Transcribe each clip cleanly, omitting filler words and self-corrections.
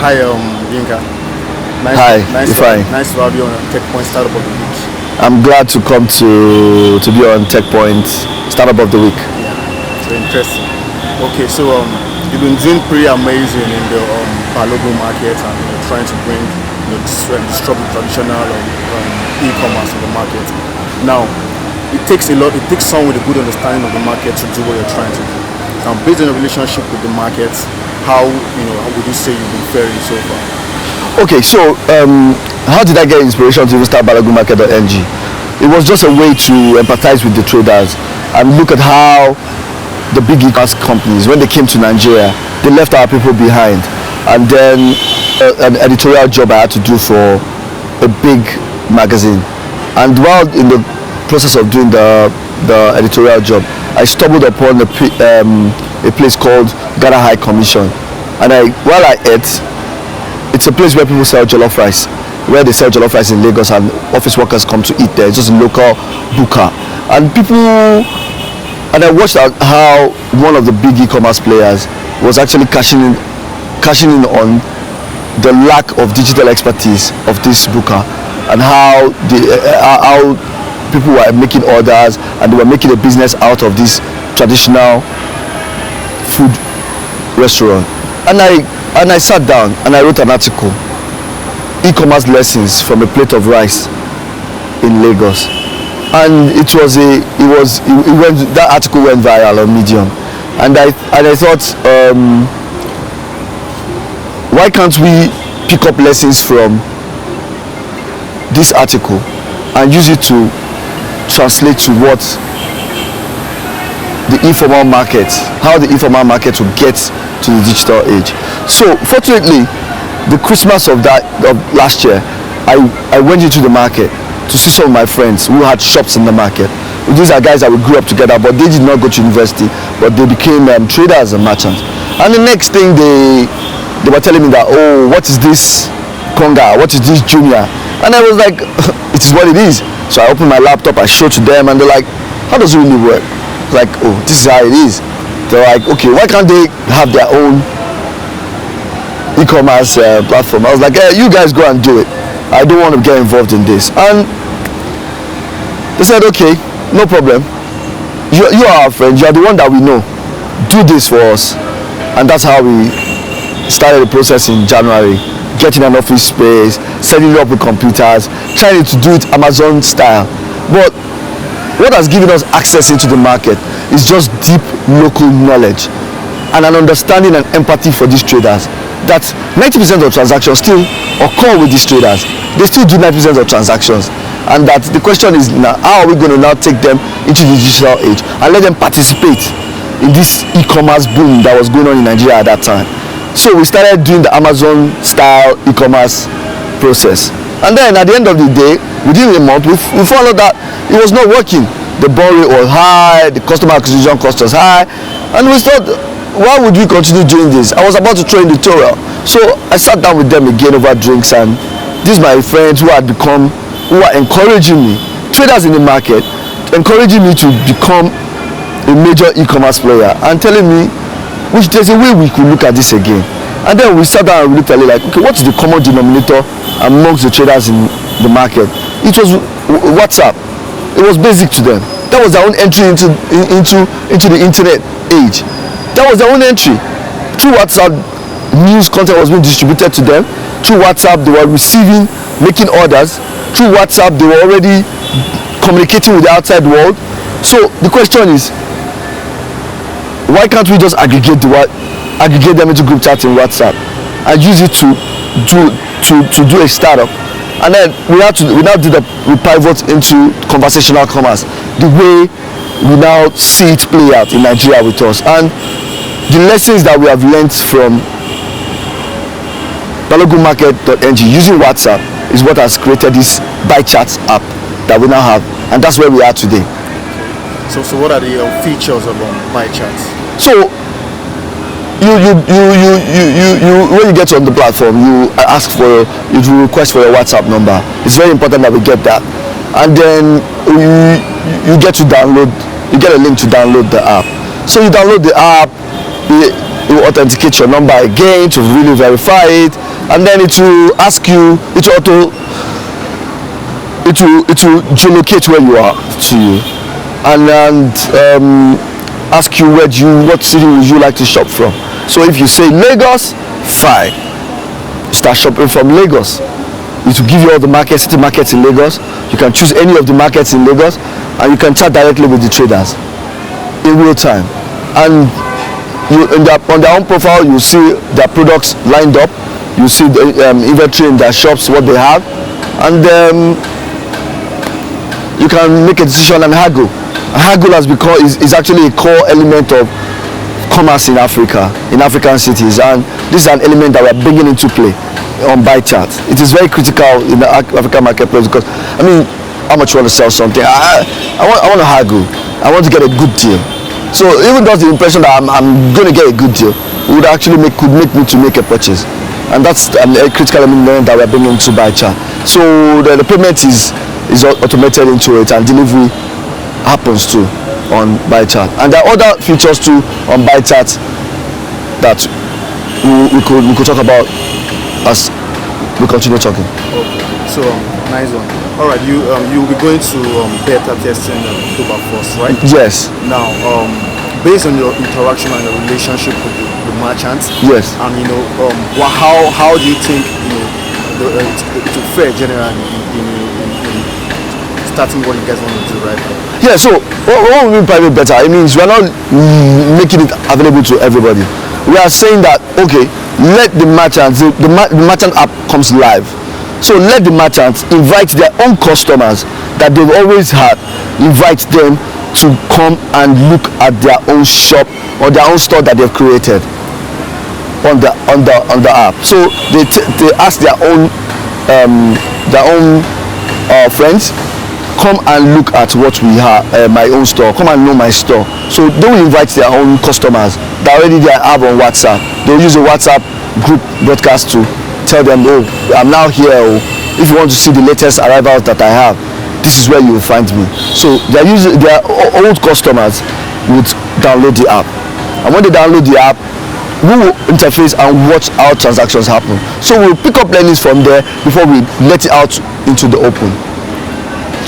Hi, Yinka. Hi, you're fine. Nice to have you on Techpoint Startup of the Week. I'm glad to come to be on Techpoint Startup of the Week. Yeah, so interesting. Okay, so you've been doing pretty amazing in the Balogo market and trying to bring disrupt the traditional e-commerce in the market. Now, it takes someone with a good understanding of the market to do what you're trying to do. Now, based on your relationship with the market, how would you say you've been faring so far? Okay, so how did I get inspiration to even start Buychat.ng? It was just a way to empathize with the traders and look at how the big e-commerce companies, when they came to Nigeria, they left our people behind. And then an editorial job I had to do for a big magazine. And while in the process of doing the editorial job, I stumbled upon a place called Ghana High Commission. And while I ate, it's a place where people sell jollof rice, where they sell jollof rice in Lagos, and office workers come to eat there. It's just a local buka. And I watched how one of the big e-commerce players was actually cashing in on the lack of digital expertise of this buka, and how people were making orders and they were making a business out of this traditional food restaurant. And I sat down and I wrote an article, e-commerce lessons from a plate of rice in Lagos, and that article went viral on Medium, and I thought, why can't we pick up lessons from this article and use it to translate to what the informal market, how the informal market will get to the digital age. So fortunately, the Christmas of last year, I went into the market to see some of my friends who had shops in the market. These are guys that we grew up together, but they did not go to university, but they became traders and merchants. And the next thing they were telling me that, oh, what is this Conga? What is this Junior? And I was like, it is what it is. So I opened my laptop, I showed to them, and they're like, how does it really work? Like, oh, this is how it is. They're like, okay, why can't they have their own e-commerce platform? I was like, hey, you guys go and do it. I don't want to get involved in this. And they said, okay, no problem. You are our friend. You are the one that we know. Do this for us. And that's how we started the process in January. Getting an office space, setting it up with computers, trying to do it Amazon style. But what has given us access into the market is just deep local knowledge and an understanding and empathy for these traders. That 90% of transactions still occur with these traders. They still do 90% of transactions. And that the question is now, how are we going to now take them into the digital age and let them participate in this e-commerce boom that was going on in Nigeria at that time. So we started doing the Amazon style e-commerce process. And then at the end of the day, within a month, we found out that it was not working. The burn rate was high, the customer acquisition cost was high, and we thought, why would we continue doing this? I was about to throw in the towel. So I sat down with them again over drinks, and these are my friends who are encouraging me, traders in the market, encouraging me to become a major e-commerce player and telling me, which there's a way we could look at this again. And then we sat down and we looked at it like, okay, what is the common denominator amongst the traders in the market? It was WhatsApp. It was basic to them. That was their own entry into the internet age. That was their own entry. Through WhatsApp, news content was being distributed to them. Through WhatsApp, they were making orders. Through WhatsApp, they were already communicating with the outside world. So the question is, why can't we just aggregate them into group chats in WhatsApp and use it to do a startup? And then we pivot into conversational commerce, the way we now see it play out in Nigeria with us. And the lessons that we have learned from Buychat.ng using WhatsApp is what has created this Buychat app that we now have, and that's where we are today. So what are the features of Buychat? So you when you get on the platform, you request for your WhatsApp number. It's very important that we get that, and then you get a link to download the app. So you download the app, you authenticate your number again to really verify it. and then it will ask you, it will geolocate where you are to you, and ask you what city would you like to shop from. So if you say Lagos, fine, start shopping from Lagos. It will give you all the city markets in Lagos. You can choose any of the markets in Lagos, and you can chat directly with the traders in real time. And on their own profile, you see their products lined up. You see the inventory in their shops, what they have, and you can make a decision and haggle. Haggle is actually a core element of commerce in Africa, in African cities, and this is an element that we are bringing into play on Buychat. It is very critical in the African marketplace because, I mean, how much you want to sell something? I want to haggle. I want to get a good deal. So even though the impression that I'm going to get a good deal would actually could make me to make a purchase, and that's a critical element that we're bringing to Buychat. So the payment is automated into it, and delivery happens too on Buychat. And there are other features too on Buychat that we could talk about as we continue talking. Okay. So nice one. All right, you'll be going to beta testing October 1st, right? Yes. Now, based on your interaction and your relationship with the merchants, yes, and how do you think it will fare generally in starting what you guys want to do right now? Yeah. So what we mean by better? It means we are not making it available to everybody. We are saying that, okay, let the merchants, the merchant app comes live. So let the merchants invite their own customers that they've always had, invite them to come and look at their own shop or their own store that they've created on the app. So they ask their own friends, come and look at what we have, my own store, come and know my store. So they will invite their own customers that already they have on WhatsApp. They'll use a WhatsApp group broadcast to tell them, oh, I'm now here, oh, if you want to see the latest arrivals that I have, this is where you will find me. So their old customers would download the app, and when they download the app, we will interface and watch how transactions happen. So we'll pick up learnings from there before we let it out into the open.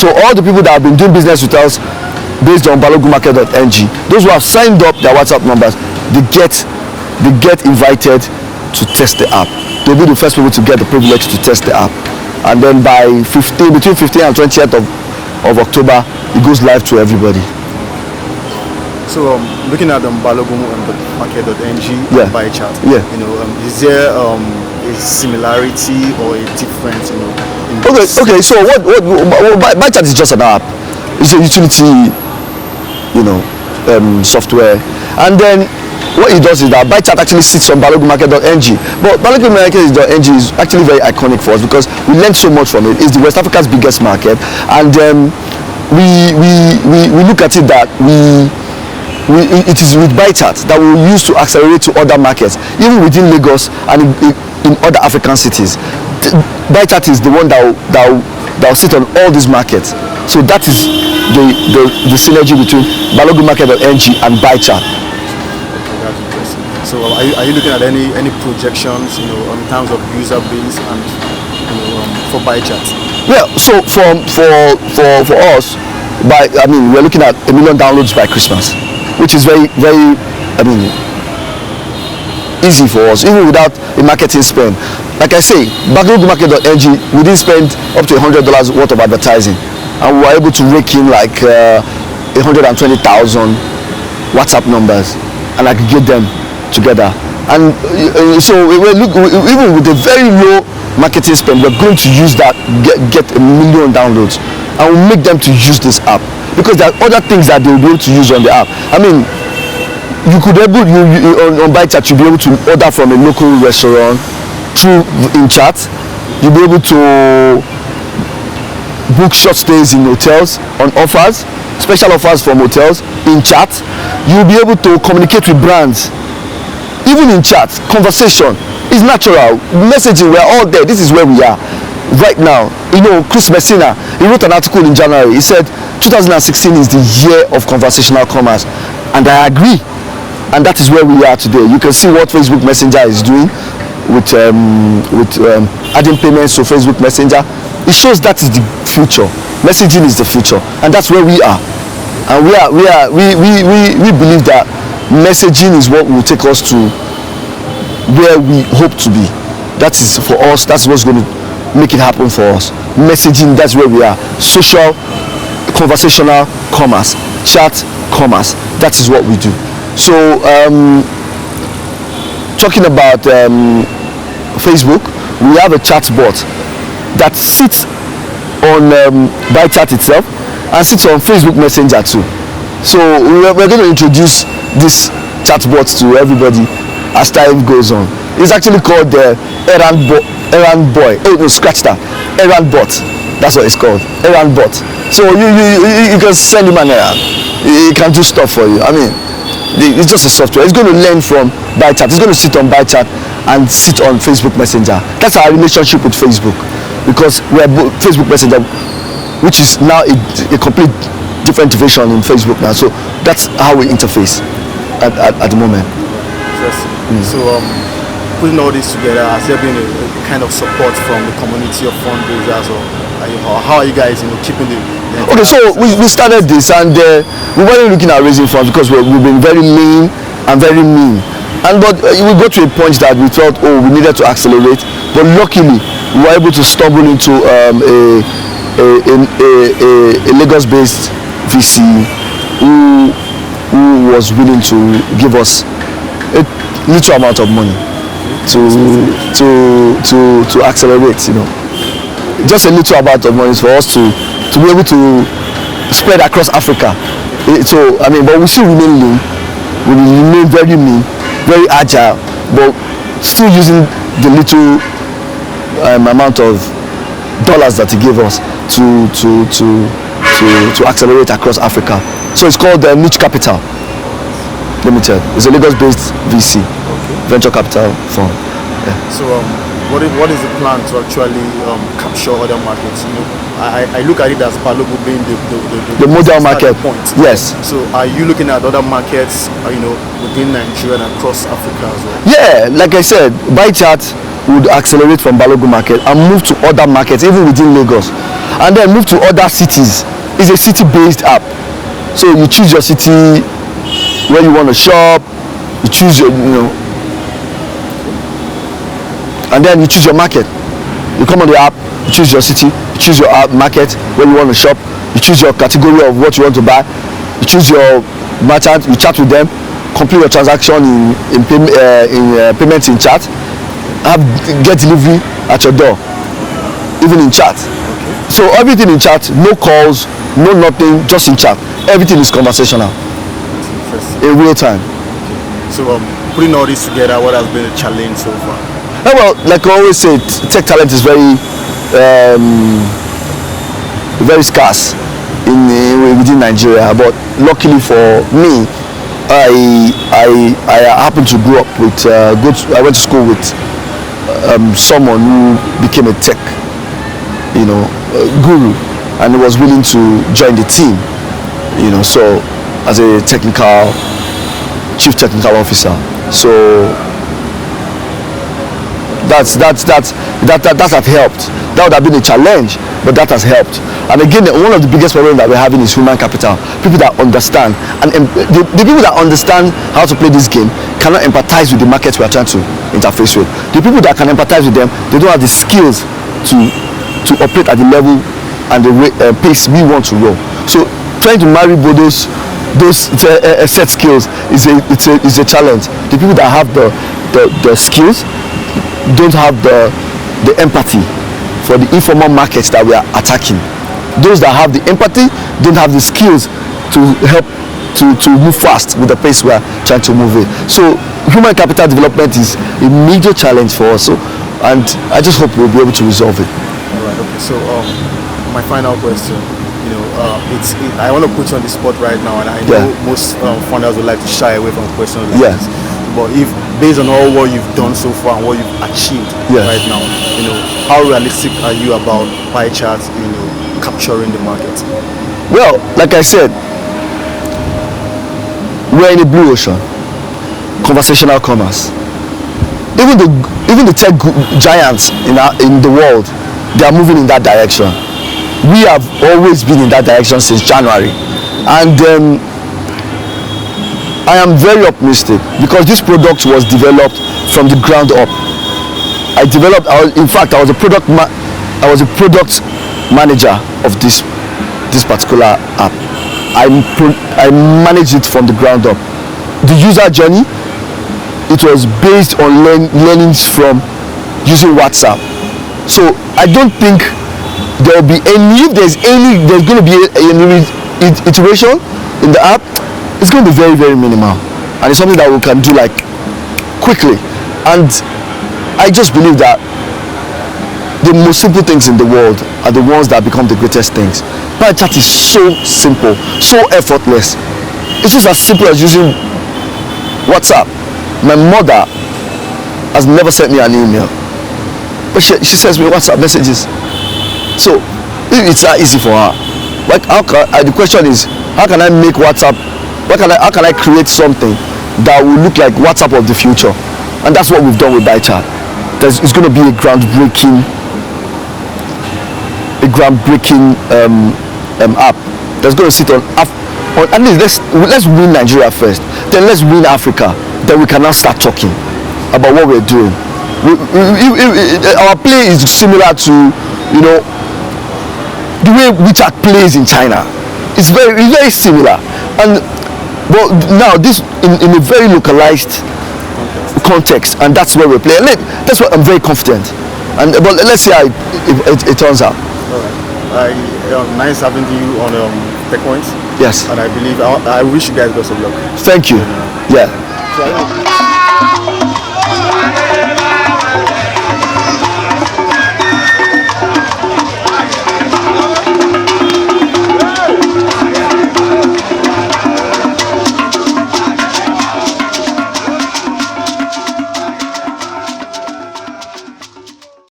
So all the people that have been doing business with us based on Buychat.ng, those who have signed up their WhatsApp numbers, they get invited to test the app. They'll be the first people to get the privilege to test the app. And then between 15th and 20th of October, it goes live to everybody. So looking at Buychat.ng, yeah, Buychat, yeah, is there a similarity or a difference? Okay. So what Buychat is just an app. It's a utility, software, and then what it does is that Buychat actually sits on Buychat.ng, but Buychat.ng is actually very iconic for us because we learned so much from it. It's the West Africa's biggest market, and we look at it that it is with Buychat that we will use to accelerate to other markets, even within Lagos and in other African cities. Buychat is the one that will sit on all these markets. So that is the synergy between Buychat.ng and Buychat. That's interesting. So are you looking at any projections, in terms of user base and for Buychat? Yeah. So for us, we're looking at 1 million downloads by Christmas, which is very, very, easy for us, even without a marketing spend. Like I say, Buychat.ng, we didn't spend up to $100 worth of advertising, and we were able to rake in like 120,000 WhatsApp numbers and aggregate them together. And so even with a very low marketing spend, we're going to use that, get 1 million downloads, and we'll make them to use this app because there are other things that they'll be able to use on the app. You could on Buychat, you'll be able to order from a local restaurant in chat. You'll be able to book short stays in hotels on offers, special offers from hotels in chat. You'll be able to communicate with brands even in chat. Conversation is natural. Messaging, we're all there. This is where we are right now. Chris Messina, he wrote an article in January. He said 2016 is the year of conversational commerce, and I agree. And that is where we are today. You can see what Facebook Messenger is doing. adding payments to Facebook Messenger. It shows that is the future. Messaging is the future, and that's where we are. And we believe that messaging is what will take us to where we hope to be. That is for us. That's what's going to make it happen for us. Messaging, that's where we are. Social, conversational commerce, chat commerce. That is what we do. So talking about Facebook, we have a chat bot that sits on Buychat itself and sits on Facebook Messenger too. So we're going to introduce this chat bot to everybody as time goes on. It's actually called the Errand Boy. Oh no, scratch that. Errand Bot. That's what it's called. Errand Bot. So you can send him an errand. He can do stuff for you. I mean, it's just a software. It's going to learn from Buychat. It's going to sit on Buychat and sit on Facebook Messenger. That's our relationship with Facebook, because we're Facebook Messenger, which is now a complete different division in Facebook now. So that's how we interface at the moment. So putting all this together, has there been a kind of support from the community of fundraisers, or how are you guys keeping the okay, so we started this, and we weren't looking at raising funds because we've been very lean and very mean, but we got to a point that we thought, we needed to accelerate, but luckily we were able to stumble into a Lagos-based VC who was willing to give us a little amount of money to accelerate, just a little amount of money for us to be able to spread across Africa. So I mean, but we still remain lean, we remain very mean, very agile, but still using the little amount of dollars that he gave us to accelerate across Africa. So it's called Niche Capital Limited. It's a Lagos-based VC, venture capital firm. Yeah. So what is the plan to actually capture other markets? I look at it as Balogo being the model market point. Yes. So are you looking at other markets, within Nigeria and across Africa as well? Yeah, like I said, Buychat would accelerate from Balogo market and move to other markets, even within Lagos, and then move to other cities. It's a city-based app. So you choose your city where you want to shop, you choose your, and then you choose your market. You come on the app, you choose your city, you choose your app market where you want to shop, you choose your category of what you want to buy, you choose your merchant, you chat with them, complete your transaction in payments in chat, get delivery at your door, even in chat. So everything in chat, no calls, no nothing, just in chat. Everything is conversational in real time. So putting all this together, what has been a challenge so far? Well, like I always say, tech talent is very scarce within Nigeria. But luckily for me, I happened to grow up with I went to school with someone who became a tech guru, and was willing to join the team. So as a chief technical officer. So that has helped. That would have been a challenge, but that has helped. And again, one of the biggest problems that we're having is human capital. People that understand, and the people that understand how to play this game cannot empathize with the markets we are trying to interface with. The people that can empathize with them, they don't have the skills to operate at the level and the pace we want to roll. So trying to marry both those set skills is a challenge. The people that have the skills don't have the empathy for the informal markets that we are attacking. Those that have the empathy don't have the skills to help to move fast with the pace we are trying to move in. So human capital development is a major challenge for us. So, and I just hope we'll be able to resolve it. All right. Okay. So my final question. I want to put you on the spot right now, and I know most founders would like to shy away from questions like this. But if based on all what you've done so far and what you've achieved right now, how realistic are you about Buychat, capturing the market? Well, like I said, we're in a blue ocean, conversational commerce. even the tech giants in the world, they are moving in that direction. We have always been in that direction since January, and I am very optimistic because this product was developed from the ground up. I was a product manager of this particular app. I managed it from the ground up. The user journey, it was based on learnings from using WhatsApp. So I don't think there will be any. If there's going to be any iteration in the app, it's going to be very, very minimal, and it's something that we can do like quickly. And I just believe that the most simple things in the world are the ones that become the greatest things. Buychat is so simple, so effortless. It's just as simple as using WhatsApp. My mother has never sent me an email, but she sends me WhatsApp messages. So it's that easy for her. Like, the question is, how can I make WhatsApp? How can I create something that will look like WhatsApp of the future? And that's what we've done with Buychat. It's going to be a groundbreaking app that's going to sit on at least let's win Nigeria first, then let's win Africa, then we can now start talking about what we're doing. Our play is similar to, the way WeChat plays in China. It's very similar, but now this in a very localized context, and that's where we're playing. That's why I'm very confident. But let's see how it turns out. All right. Nice having you on Techpoint. Yes. And I believe I wish you guys best of luck. Thank you. Yeah. So